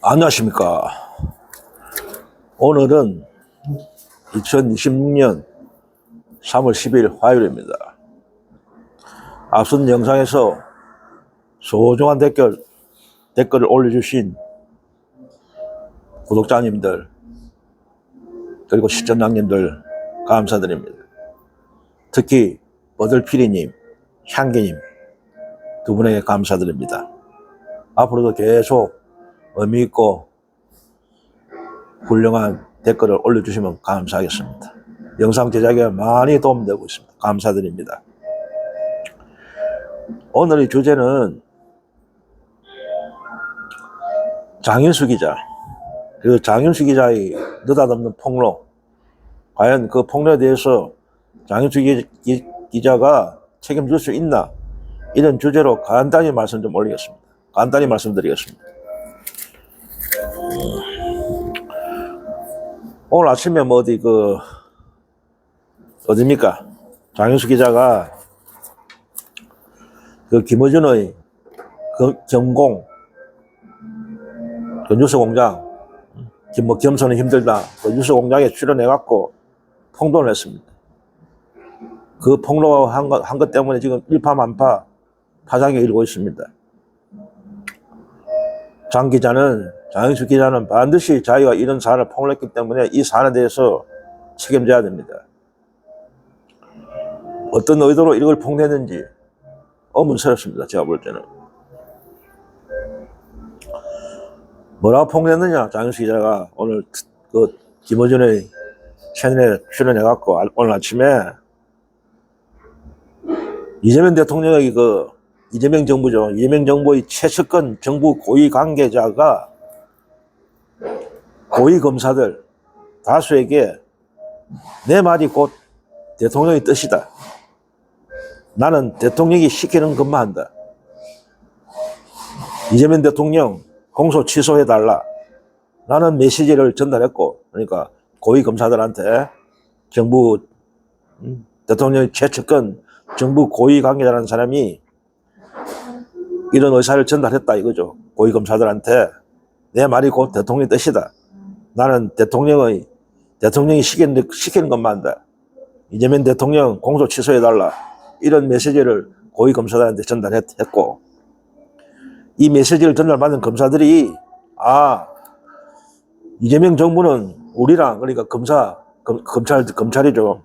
안녕하십니까. 오늘은 2026년 3월 10일 화요일입니다. 앞선 영상에서 소중한 댓글을 올려주신 구독자님들 그리고 시청자님들 감사드립니다. 특히 버들피리님, 향기님 두 분에게 감사드립니다. 앞으로도 계속 의미있고 훌륭한 댓글을 올려주시면 감사하겠습니다. 영상 제작에 많이 도움되고 있습니다. 감사드립니다. 오늘의 주제는 장윤수 기자, 그 장윤수 기자의 느닷없는 폭로, 과연 그 폭로에 대해서 장윤수 기자가 책임질 수 있나, 이런 주제로 간단히 말씀 좀 올리겠습니다. 간단히 말씀드리겠습니다. 오늘 아침에 어디입니까? 장윤수 기자가 그 김어준의 경공, 그 뉴스 공장, 겸손은 힘들다, 그 뉴스 공장에 출연해갖고 폭로를 했습니다. 그 폭로한 것 때문에 지금 일파만파 파장이 일고 있습니다. 장윤수 기자는 반드시 자기가 이런 사안을 폭로했기 때문에 이 사안에 대해서 책임져야 됩니다. 어떤 의도로 이걸 폭로했는지 의문스럽습니다. 제가 볼 때는. 뭐라고 폭로했느냐, 장윤수 기자가 오늘 그 김어준의 채널에 출연해갖고 오늘 아침에 이재명 대통령의 이재명 정부죠. 이재명 정부의 최측근 정부 고위 관계자가 고위 검사들 다수에게 내 말이 곧 대통령의 뜻이다. 나는 대통령이 시키는 것만 한다. 이재명 대통령 공소 취소해달라. 라는 메시지를 전달했고, 그러니까 고위 검사들한테 정부 대통령의 최측근 정부 고위 관계자라는 사람이 이런 의사를 전달했다 이거죠. 고위 검사들한테 내 말이 곧 대통령의 뜻이다. 나는 대통령이 시키는 것만 한다. 이재명 대통령 공소 취소해달라. 이런 메시지를 고위 검사들한테 전달했고, 이 메시지를 전달받은 검사들이 이재명 정부는 우리랑, 그러니까 검찰이죠.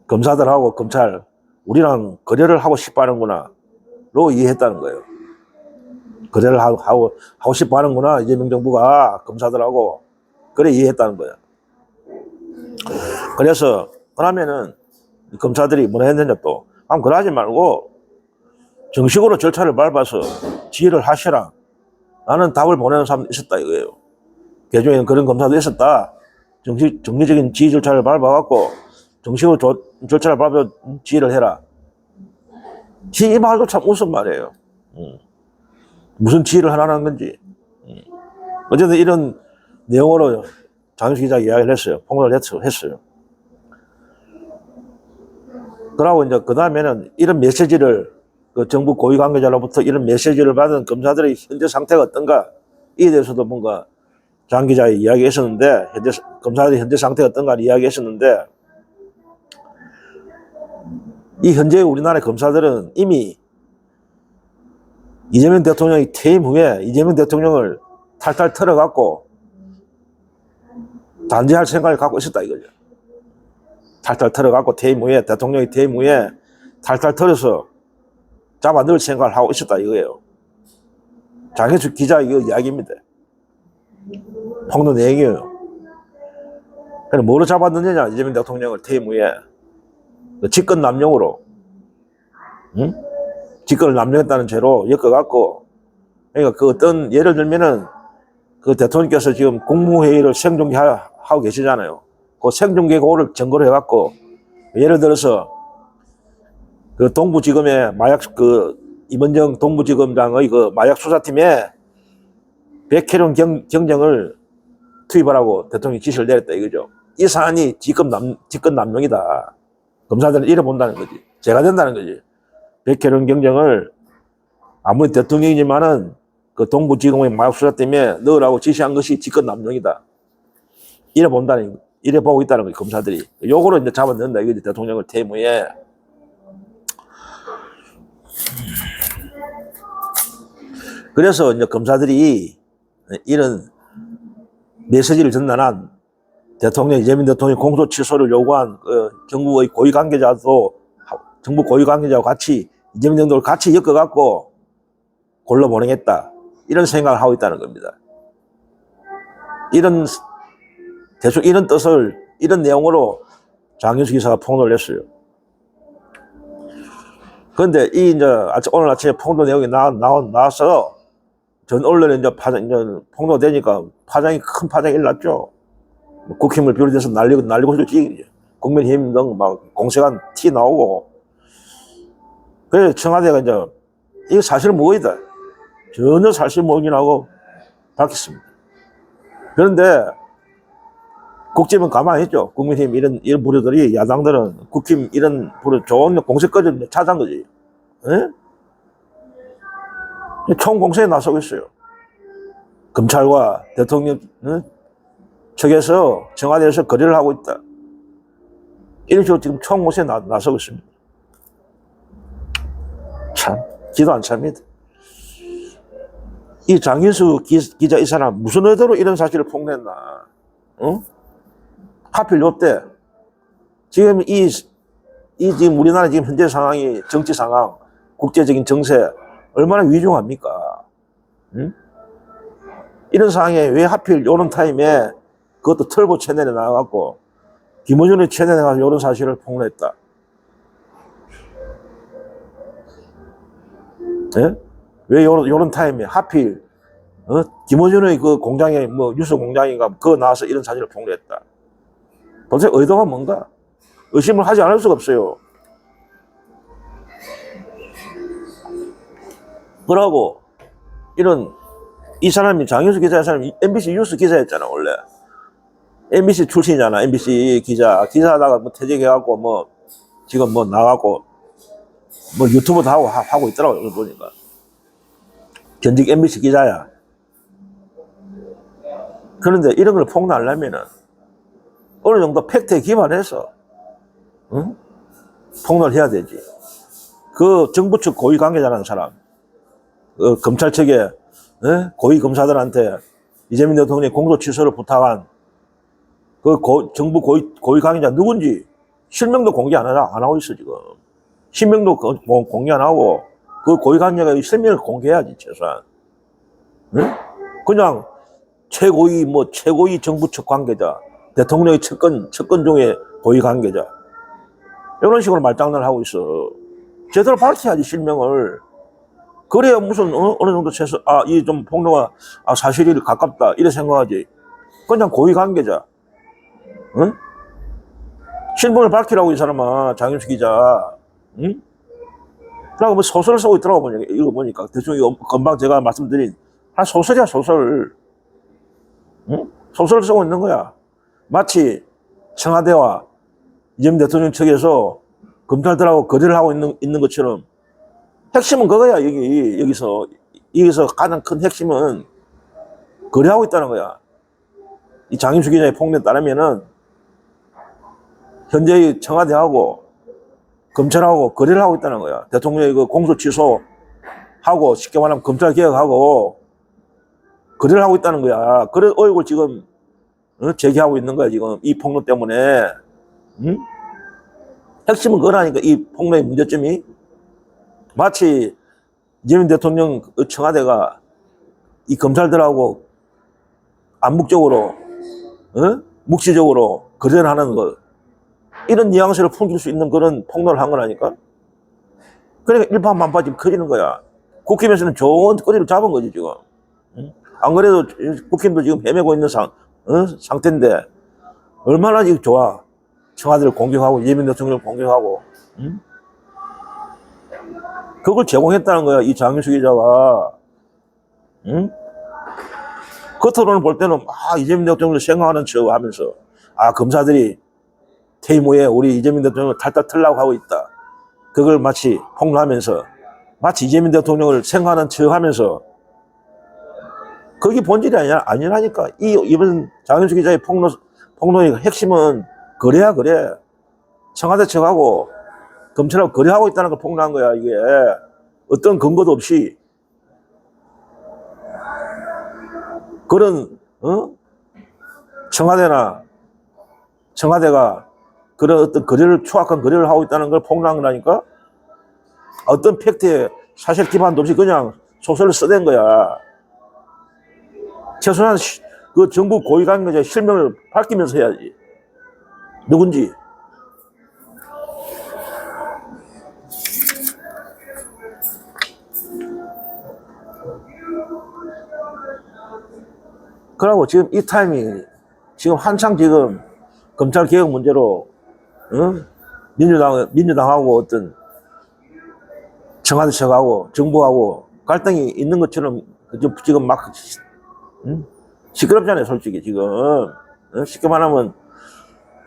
검사들하고 검찰, 우리랑 거래를 하고 싶어 하는구나 로 이해했다는 거예요. 거래를 하고 싶어 하는구나, 이재명 정부가 검사들하고. 그래 이해했다는 거예요. 그래서 그러면은 검사들이 뭐라 했느냐, 또 그러지 말고 정식으로 절차를 밟아서 지휘를 하시라. 나는 답을 보내는 사람도 있었다 이거예요. 개중에는 그런 검사도 있었다. 정리적인 지휘 절차를 밟아갖고 정식으로 절차를 밟아 지휘를 해라. 이 말도 참 무슨 말이에요. 무슨 지휘를 하라는 건지. 어쨌든 이런 내용으로 장윤수 기자가 이야기를 했어요. 폭로를 했어요. 그러고 이제 그 다음에는 이런 메시지를, 그 정부 고위 관계자로부터 이런 메시지를 받은 검사들의 현재 상태가 어떤가, 이에 대해서도 뭔가 장 기자가 이야기했었는데, 검사들의 현재 상태가 어떤가를 이야기했었는데, 이 현재 우리나라의 검사들은 이미 이재명 대통령이 퇴임 후에 이재명 대통령을 탈탈 털어갖고 단죄할 생각을 갖고 있었다 이거죠. 탈탈 털어갖고 대통령이 퇴임 후에 탈탈 털어서 잡아 넣을 생각을 하고 있었다 이거예요. 장윤수 기자 이거 이야기입니다. 폭로 내용이에요. 그래서 뭐로 잡아 넣느냐, 이재명 대통령을 퇴임 후에 직권 남용으로, 직권을 남용했다는 죄로 엮어갖고, 그러니까 그 어떤, 예를 들면은 그 대통령께서 지금 국무회의를 생중계하고 계시잖아요. 그 생중계 그거를 증거로 해갖고, 예를 들어서 그 동부지검의 임원정 동부지검장의 그 마약 수사팀에 백혜련 경정을 투입하라고 대통령이 지시를 내렸다 이거죠. 이 사안이 직권 남용이다. 검사들은 이래 본다는 거지. 죄가 된다는 거지. 백혜련 경정을 아무리 대통령이지만은 그 동부지검의 마약수사 때문에 넣으라고 지시한 것이 직권남용이다. 이래 본다는, 이래 보고 있다는 거예요, 검사들이. 요거로 이제 잡아넣는다, 이거지, 대통령을 퇴임 후에. 그래서 이제 검사들이 이런 메시지를 전달한 대통령, 이재명 대통령 공소 취소를 요구한 그 정부의 고위 관계자도, 정부 고위 관계자와 같이 이재명 대통령을 같이 엮어갖고 골로 보내겠다. 이런 생각을 하고 있다는 겁니다. 대충 이런 뜻을, 이런 내용으로 장윤수 기사가 폭로를 했어요. 그런데 오늘 아침에 폭로 내용이 나와서 전 언론에 이제 폭로되니까 큰 파장이 일어났죠. 국힘을 비롯해서 날리고 있지. 국민의힘 등 막 공세관 티 나오고. 그래서 청와대가 이제 이거 사실 무근이다. 전혀 사실 무근이라고 밝혔습니다. 그런데 국집은 가만히 있죠. 국민의힘 이런 부류들이, 야당들은 국힘 이런 부류 좋은 공세거리를 찾아한 거지. 에? 총공세에 나서고 있어요. 검찰과 대통령 측에서 청와대에서 거래를 하고 있다. 이런 식으로 지금 총공세에 나서고 있습니다. 참 기도 안 찹니다. 이 장윤수 기자, 이 사람 무슨 의도로 이런 사실을 폭로했나? 어? 하필 요때 지금 지금 우리나라 지금 현재 상황이, 정치 상황, 국제적인 정세 얼마나 위중합니까? 응? 이런 상황에 왜 하필 요런 타임에 그것도 털보 채널에 나와갖고 김어준의 채널에 가서 요런 사실을 폭로했다. 예? 왜 요런 타임에 하필 김어준의 그 공장에 뉴스 공장인가 그거 나와서 이런 사실을 폭로했다. 도대체 의도가 뭔가? 의심을 하지 않을 수가 없어요. 그러고 이 사람이 장윤수 기자, 이 사람이 MBC 뉴스 기자였잖아. 원래 MBC 출신이잖아. MBC 기자하다가 퇴직해갖고 지금 나가고 유튜브도 하고 있더라고. 보니까 전직 MBC 기자야. 그런데 이런 걸 폭로하려면은 어느 정도 팩트에 기반해서 폭로를 해야 되지. 그 정부 측 고위 관계자라는 사람, 검찰 측에 고위 검사들한테 이재명 대통령이 공소 취소를 부탁한 그 정부 고위 관계자 누군지 실명도 공개 안 하고 있어. 지금 실명도 공개 안 하고 그 고위 관계자가 실명을 공개해야지 최소한. 그냥 최고위 정부 측 관계자, 대통령의 측근 중에 고위 관계자, 이런 식으로 말장난을 하고 있어. 제대로 밝혀야지 실명을. 그래야 무슨 어느 정도 최소 이 좀 폭로가 사실이 가깝다 이래 생각하지. 그냥 고위 관계자, 응? 실명을 밝히라고 이 사람아, 장윤수 기자, 응? 그러고 소설을 쓰고 있더라고. 보니까 이거 보니까 대충 이거 금방 제가 말씀드린 한 소설이야, 소설. 응? 소설을 쓰고 있는 거야. 마치 청와대와 이재명 대통령 측에서 검찰들하고 거래를 하고 있는 것처럼. 핵심은 그거야. 여기서 가장 큰 핵심은 거래하고 있다는 거야. 이 장윤수 기자의 폭로에 따르면은 현재의 청와대하고 검찰하고 거래를 하고 있다는 거야. 대통령의 그 공소 취소하고 쉽게 말하면 검찰 개혁하고 거래를 하고 있다는 거야. 그래 의혹을 지금 제기하고 있는 거야. 지금 이 폭로 때문에. 응? 핵심은 그거라니까. 이 폭로의 문제점이 마치 이재명 대통령 청와대가 이 검찰들하고 암묵적으로 묵시적으로 거래를 하는 것, 이런 뉘앙스를 풍길 수 있는 그런 폭로를 한 거라니까. 그러니까 일파만파 지금 커지는 거야. 국힘에서는 좋은 거리를 잡은 거지 지금. 안 그래도 국힘도 지금 헤매고 있는 상태인데 얼마나 지금 좋아. 청와대를 공격하고 이재명 대통령을 공격하고. 그걸 제공했다는 거야, 이 장윤수 기자가. 겉으로는 볼 때는 이재명 대통령을 생각하는 척 하면서 검사들이 퇴임 후에 우리 이재명 대통령을 탈탈 털려고 하고 있다. 그걸 마치 폭로하면서 마치 이재명 대통령을 생각하는 척 하면서 그게 본질이 아니라니까. 이번 장윤수 기자의 폭로의 핵심은 그래야 그래. 청와대 측하고 검찰하고 거래하고 있다는 걸 폭로한 거야, 이게. 어떤 근거도 없이. 그런, 청와대가 그런 어떤 추악한 거래를 하고 있다는 걸 폭로한 거라니까? 어떤 팩트에 사실 기반도 없이 그냥 소설을 써댄 거야. 최소한 그 정부 고위 관계자의 실명을 밝히면서 해야지. 누군지. 그러고 지금 이 타이밍, 지금 한창 지금 검찰 개혁 문제로, 민주당하고 어떤 청와대 측하고 정부하고 갈등이 있는 것처럼 지금 막, 시끄럽잖아요, 솔직히 지금. 쉽게 말하면,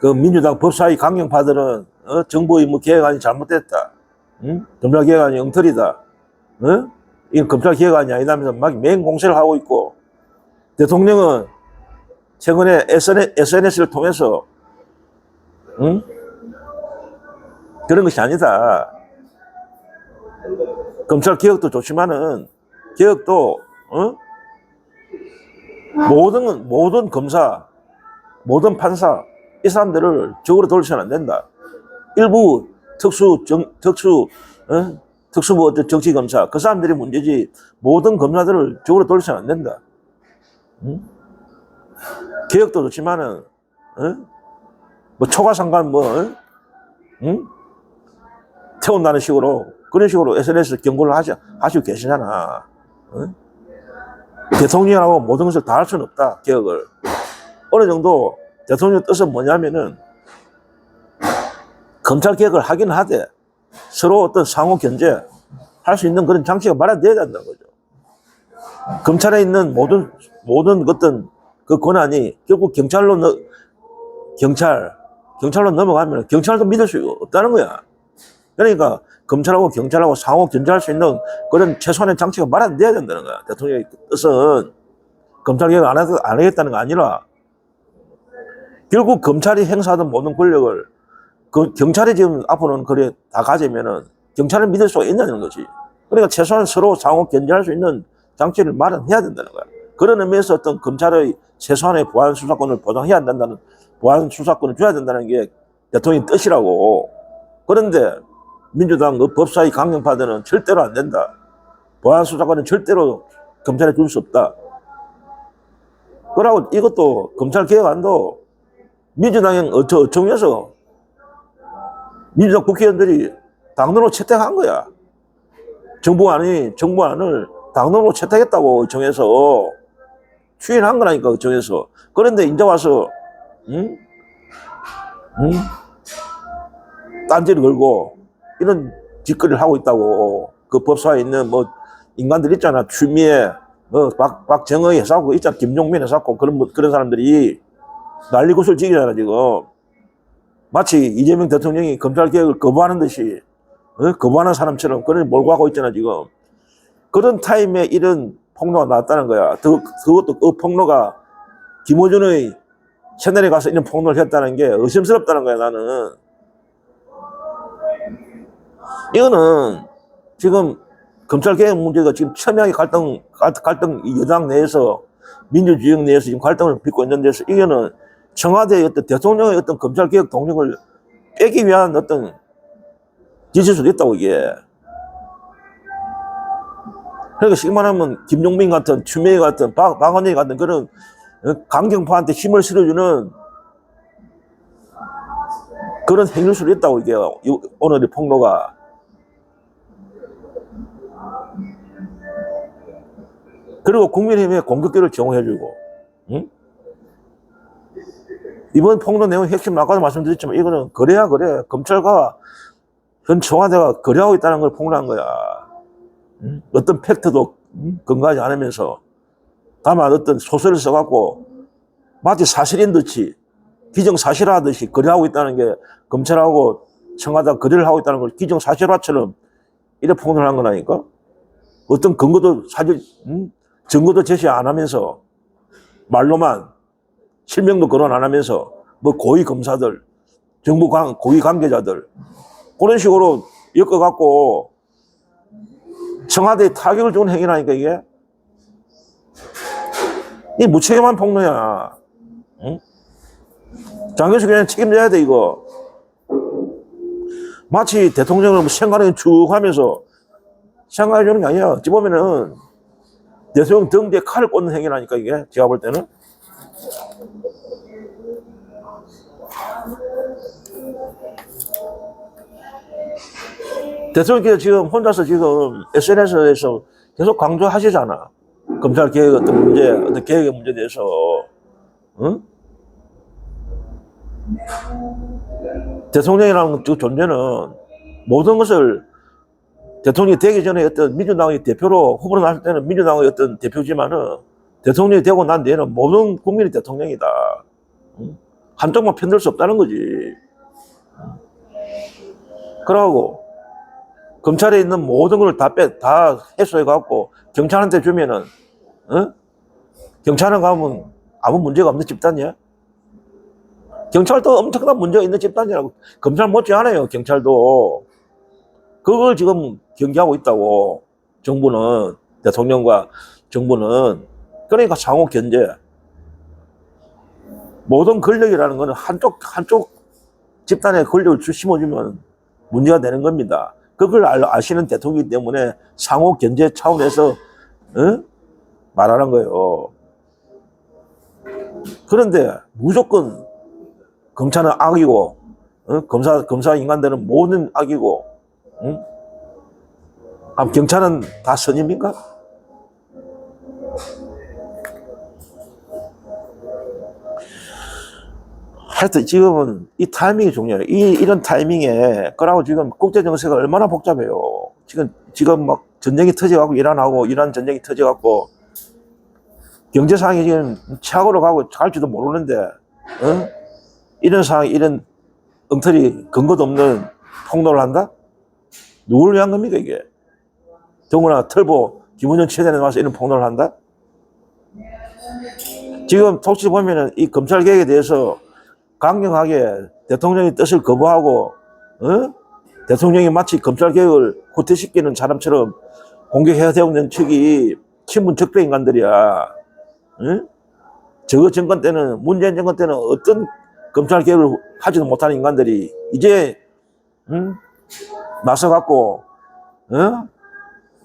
그 민주당 법사위 강경파들은, 정부의 뭐 개혁안이 잘못됐다. 검찰 개혁안이 엉터리다. 이건 검찰 개혁안이 아니다면서 막 맹공세를 하고 있고, 대통령은 최근에 SNS를 통해서 그런 것이 아니다. 검찰 개혁도 좋지만은 개혁도 모든 검사, 모든 판사 이 사람들을 적으로 돌려서는 안 된다. 일부 특수부 어떤 정치검사 그 사람들이 문제지 모든 검사들을 적으로 돌려서는 안 된다. 개혁도 좋지만은, 뭐, 초과상관 태운다는 식으로, 그런 식으로 SNS 경고를 하시고 계시잖아. 대통령하고 모든 것을 다 할 수는 없다, 개혁을. 어느 정도 대통령 뜻은 뭐냐면은, 검찰 개혁을 하긴 하되, 서로 어떤 상호 견제 할 수 있는 그런 장치가 마련돼야 된다는 거죠. 검찰에 있는 모든 어떤 그 권한이 결국 경찰로 넘어가면 경찰도 믿을 수 없다는 거야. 그러니까 경찰하고 상호 견제할 수 있는 그런 최소한의 장치가 마련돼야 된다는 거야. 대통령의 뜻은 검찰 개혁 안 하겠다는 거 아니라 결국 검찰이 행사하던 모든 권력을 경찰이 지금 앞으로는 그래 다 가지면은 경찰을 믿을 수가 있냐는 거지. 그러니까 최소한 서로 상호 견제할 수 있는 장치를 마련해야 된다는 거야. 그런 의미에서 어떤 검찰의 최소한의 보안 수사권을 보장해야 된다는, 보안 수사권을 줘야 된다는 게 대통령의 뜻이라고. 그런데 민주당 법사위 강경파들은 절대로 안 된다. 보안 수사권은 절대로 검찰에 줄 수 없다. 그러고 이것도 검찰 개혁안도 민주당의 어청에서 민주당 국회의원들이 당론으로 채택한 거야. 정부안을 당론으로 채택했다고 정해서 추인한 거라니까 정해서. 그런데 이제 와서 딴지를 걸고 이런 짓거리를 하고 있다고. 그 법사에 있는 뭐 인간들 있잖아. 추미애, 박정의 해사고 있잖아. 김종민 해사고 그런 사람들이 난리구슬 지기잖아 지금. 마치 이재명 대통령이 검찰 개혁을 거부하는 듯이 거부하는 사람처럼 그런 몰고 가고 있잖아 지금. 그런 타임에 이런 폭로가 나왔다는 거야. 그것도 그 폭로가 김어준의 채널에 가서 이런 폭로를 했다는 게 의심스럽다는 거야 나는. 이거는 지금 검찰개혁 문제가 지금 첨예하게 갈등 여당 내에서 민주주의 내에서 지금 갈등을 빚고 있는 데서 이거는 청와대의 어떤 대통령의 어떤 검찰개혁 동력을 빼기 위한 어떤 짓일 수도 있다고 이게. 그러니까 쉽게 말하면 김용민 같은 추미애 같은 박원순 같은 그런 강경파한테 힘을 실어주는 그런 행위일 수도 있다고 이게 오늘의 폭로가. 그리고 국민의힘에 공격기를 제공해주고, 응? 이번 폭로 내용 핵심 아까도 말씀드렸지만 이거는 그래야 그래. 검찰과 현 청와대가 거래하고 있다는 걸 폭로한 거야. 응? 어떤 팩트도 근거하지 않으면서 다만 어떤 소설을 써갖고 마치 사실인 듯이 기정사실하듯이 거래하고 있다는 게 검찰하고 청와대가 거래를 하고 있다는 걸 기정사실화처럼 이래 폭로를 한 거라니까? 어떤 근거도 증거도 제시 안 하면서 말로만 실명도 거론 안 하면서 뭐 고위 검사들, 정부 고위 관계자들 그런 식으로 엮어갖고 청와대에 타격을 주는 행위라니까 이게. 이 무책임한 폭로야. 응? 장경수 그냥 책임져야 돼 이거. 마치 대통령을 생활에 쭉 하면서 생각해 주는 게 아니야. 어찌 보면은 대통령 등대에 칼을 꽂는 행위라니까 이게. 제가 볼 때는. 대통령께서 지금 혼자서 지금 SNS에서 계속 강조하시잖아. 검찰 개혁 어떤 문제, 어떤 개혁의 문제에 대해서. 응? 대통령이라는 그 존재는 모든 것을 대통령이 되기 전에 어떤 민주당의 대표로 후보로 나설 때는 민주당의 어떤 대표지만은 대통령이 되고 난 뒤에는 모든 국민이 대통령이다. 응? 한쪽만 편들 수 없다는 거지. 그러고 검찰에 있는 모든 걸 다 해소해갖고 경찰한테 주면은, 어? 경찰은 가면 아무 문제가 없는 집단이야? 경찰도 엄청난 문제가 있는 집단이라고. 검찰 못지않아요, 경찰도. 그걸 지금 경계하고 있다고. 정부는, 대통령과 정부는. 그러니까 상호 견제. 모든 권력이라는 거는 한쪽 집단에 권력을 심어주면 문제가 되는 겁니다. 그걸 아시는 대통령이기 때문에 상호 견제 차원에서 말하는 거예요. 그런데 무조건 검찰은 악이고 검사 인간들은 모든 악이고 경찰은 다 선입니까? 하여튼 지금은 이 타이밍이 중요해요. 이런 타이밍에 그러고 지금 국제 정세가 얼마나 복잡해요. 지금 막 전쟁이 터져갖고 이란 전쟁이 터져갖고 경제 상황이 지금 최악으로 갈지도 모르는데 이런 상황, 이런 엉터리 근거도 없는 폭로를 한다? 누구를 위한 겁니까 이게? 더구나 털보 김원준 최대에 와서 이런 폭로를 한다? 지금 혹시 보면은 이 검찰 개혁에 대해서 강경하게 대통령의 뜻을 거부하고 대통령이 마치 검찰 개혁을 후퇴시키는 사람처럼 공격해야 되는 측이 친문 적폐 인간들이야. 저 정권 때는 문재인 정권 때는 어떤 검찰 개혁을 하지도 못하는 인간들이 이제 나서갖고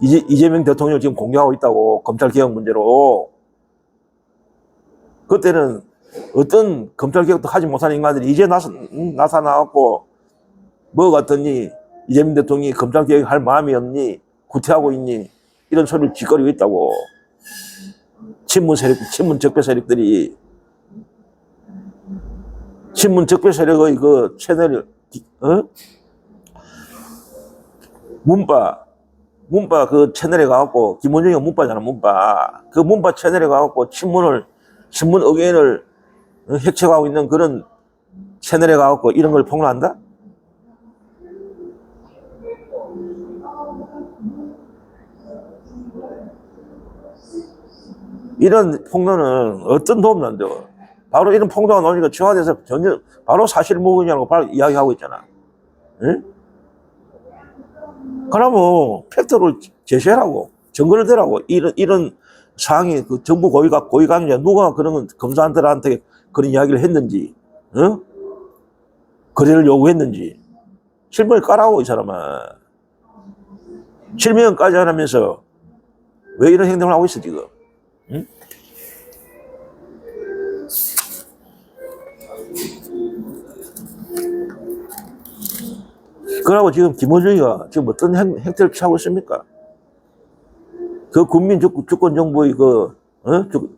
이재명 대통령 지금 공격하고 있다고 검찰 개혁 문제로. 그때는 어떤 검찰 개혁도 하지 못하는 인간들이 이제 나타나갖고 뭐 같더니 이재명 대통령이 검찰 개혁 할 마음이 없니? 구태하고 있니? 이런 소리를 짓거리고 있다고. 친문 적폐 세력들이 친문 적폐 세력의 그 채널을 문바 그 채널에 가갖고 김원중이가 문바잖아. 문바 그 문바 채널에 가갖고 신문 의견을 획책하고 있는 그런 채널에 가갖고 이런 걸 폭로한다? 이런 폭로는 어떤 도움도 안 돼요. 바로 이런 폭로가 나오니까 청와대에서 전혀 바로 사실무근이라고 바로 이야기하고 있잖아. 응? 그러면 팩트를 제시하라고, 증거를 대라고. 이런 사항이 그 정부 고위관계자 누가 그런 검사들한테 그런 이야기를 했는지, 거래를 요구했는지 실명을 까라고. 이 사람은 실명까지 안 하면서 왜 이런 행동을 하고 있어 지금? 응? 그러고 지금 김어준이가 지금 어떤 행태를 취하고 있습니까? 그 국민 주권 정부의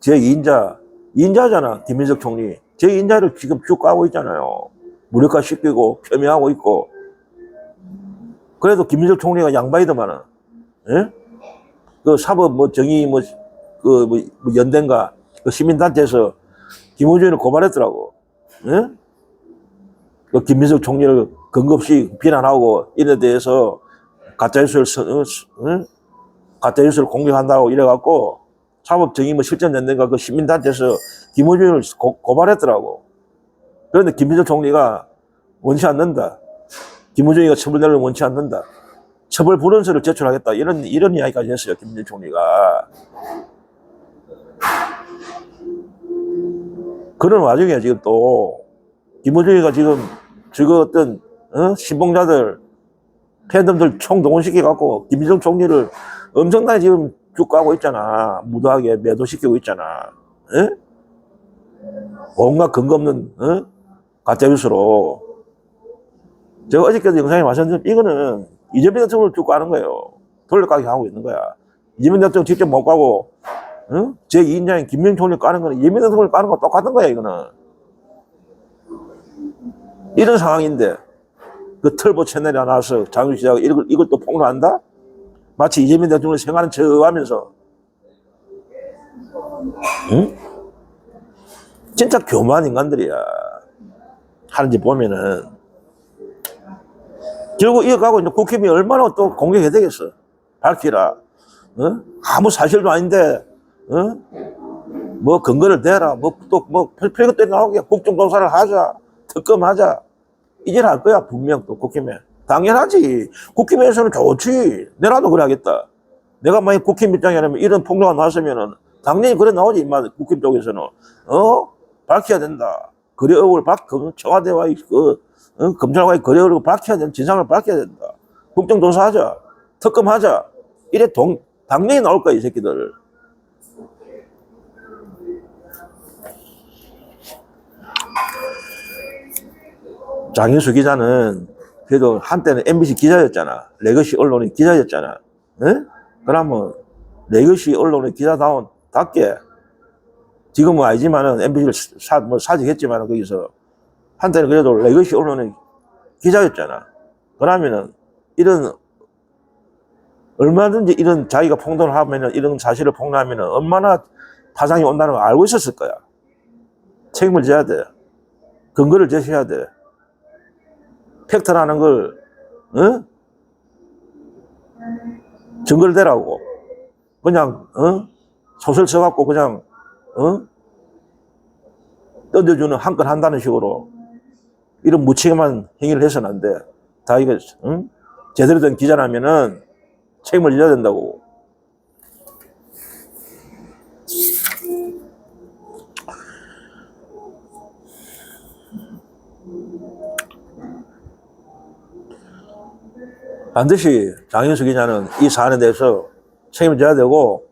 제2인자잖아. 김민석 총리. 제2인자를 지금 쭉 까고 있잖아요. 무력화 시키고 표명하고 있고. 그래도 김민석 총리가 양반이더만은, 그 사법 정의 연대인가 그 시민단체에서 김어준이를 고발했더라고. 그 김민석 총리를 근거 없이 비난하고 이에 대해서 가짜뉴스를 공격한다고 이래갖고 사법정의 뭐 실전된다가 그 시민단체에서 김어준을 고발했더라고. 그런데 김민철 총리가 원치 않는다. 김어준이가 처벌되는 원치 않는다. 처벌 불원서를 제출하겠다. 이런 이야기까지 했어요. 김민철 총리가. 그런 와중에 지금 또 김어준이가 지금 어떤 신봉자들 팬덤들 총동원시켜갖고 김민철 총리를 엄청나게 지금 쭉 가고 있잖아. 무도하게 매도시키고 있잖아. 에? 온갖 근거 없는 가짜뉴스로. 제가 어저께도 영상에 말씀드렸지만 이거는 이재명 대통령을 쭉 가는 거예요. 돌려가게 하고 있는 거야. 이재명 대통령 직접 못 가고 제2인자인 김민철 총리 까는 거는 이재명 대통령을 까는 거 똑같은 거야. 이거는. 이런 상황인데 그 털보 채널에 나와서 자유시장 이걸 또 폭로한다? 마치 이재명 대통령을 생하는 척 하면서. 응? 진짜 교만한 인간들이야. 하는지 보면은. 결국 이어가고 있는 국힘이 얼마나 또 공격해야 되겠어. 밝히라. 아무 사실도 아닌데, 뭐 근거를 대라. 별것도 나오게 국정조사를 하자. 특검하자. 이제 할 거야, 분명 또 국힘에. 당연하지. 국힘에서는 좋지. 내라도 그래 하겠다. 내가 만약 국힘 입장이라면 이런 폭로가 나왔으면은 당연히 그래 나오지, 인마 국힘 쪽에서는. 밝혀야 된다. 거래업을 청와대와의 검찰과의 거래업을 밝혀야 된다. 진상을 밝혀야 된다. 국정조사하자. 특검하자. 이래 당연히 나올 거야, 이 새끼들. 장인수 기자는 그래도 한때는 MBC 기자였잖아. 레거시 언론의 기자였잖아. 응? 그러면 레거시 언론의 기자답게 지금은 아니지만은 MBC를 사직했지만은 거기서 한때는 그래도 레거시 언론의 기자였잖아. 그러면은 얼마든지 이런 자기가 폭로를 하면은 이런 사실을 폭로하면은 얼마나 파장이 온다는 걸 알고 있었을 거야. 책임을 져야 돼. 근거를 제시해야 돼. 팩트라는 걸, 증거를 대라고. 그냥, 소설 써갖고 그냥, 던져주는 한 건 한다는 식으로 이런 무책임한 행위를 해서는 안 돼. 다 이거, 제대로 된 기자라면은 책임을 져야 된다고. 반드시 장인수 기자는 이 사안에 대해서 책임을 져야 되고,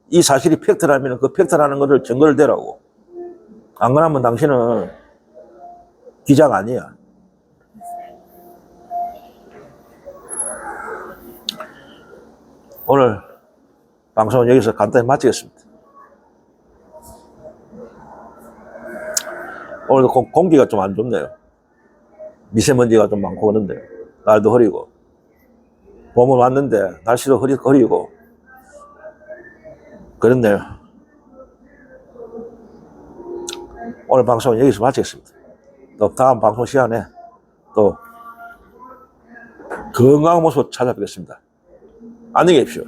이 사실이 팩트라면 그 팩트라는 것을 증거를 대라고. 안 그러면 당신은 기자가 아니야. 오늘 방송은 여기서 간단히 마치겠습니다. 오늘도 공기가 좀 안 좋네요. 미세먼지가 좀 많고 그런데 날도 흐리고 봄은 왔는데 날씨도 흐리고 그렇네요. 오늘 방송은 여기서 마치겠습니다. 또 다음 방송 시간에 또 건강한 모습으로 찾아뵙겠습니다. 안녕히 계십시오.